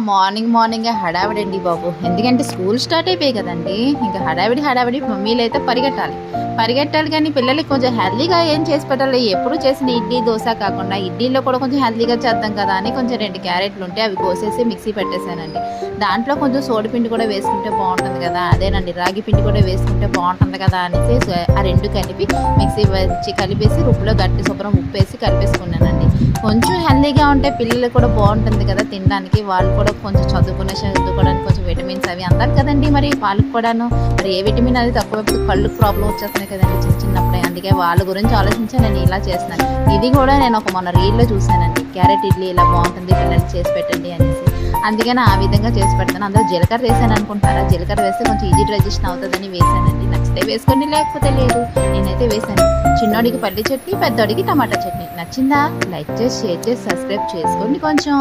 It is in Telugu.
మార్నింగ్ మార్నింగే హడావిడండి బాబు. ఎందుకంటే స్కూల్ స్టార్ట్ అయిపోయాయి కదండి. ఇంకా హడావిడి మమ్మీలు అయితే పరిగెట్టాలి కానీ పిల్లలకి కొంచెం హెల్దీగా ఏం చేసి పెట్టాలి. ఎప్పుడు చేసిన ఇడ్లీ దోశ కాకుండా ఇడ్లీలో కూడా కొంచెం హెల్దీగా చేద్దాం కదా అని కొంచెం 2 క్యారెట్లు ఉంటే అవి కోసేసి మిక్సీ పెట్టేశానండి. దాంట్లో కొంచెం సోడిపిండి కూడా వేసుకుంటే బాగుంటుంది కదా, అదేనండి రాగి పిండి కూడా వేసుకుంటే బాగుంటుంది కదా అనేసి ఆ 2 కలిపి మిక్సీ వచ్చి కలిపేసి రుబ్బులో గట్టి శుభ్రం ఉప్పేసి కలిపేసుకున్నానండి. కొంచెం హెల్దీగా ఉంటే పిల్లలకు కూడా బాగుంటుంది కదా తినడానికి. వాళ్ళు కూడా కొంచెం చదువుకోవడానికి కొంచెం విటమిన్స్ అవి అందాలి కదండి. మరి వాళ్ళకి కూడాను మరి ఏ విటమిన్ అది తక్కువ కళ్ళుకు ప్రాబ్లం వచ్చేస్తున్నాయి కదండి చిన్నప్పుడే. అందుకే వాళ్ళ గురించి ఆలోచించి నేను ఇలా చేస్తున్నాను. ఇది కూడా నేను మొన్న రీల్లో చూశానండి, క్యారెట్ ఇడ్లీ ఇలా బాగుంటుంది పిల్లలకి చేసి పెట్టండి అనేసి. అందుకని ఆ విధంగా చేసి పెడతాను. అందులో జీలకర్ర వేసాను అనుకుంటారా, జీలకర్ర వేస్తే కొంచెం ఈజీ డైజెషన్ అవుతుందని వేసానండి. నచ్చితే వేసుకోండి, లేకపోతే లేదు. నేనైతే వేసాను. చిన్నోడికి పల్లి చట్నీ, పెద్దోడికి టమాటా చట్నీ. నచ్చిందా? లైక్ చేసి షేర్ చేసి సబ్స్క్రైబ్ చేసుకోండి కొంచెం.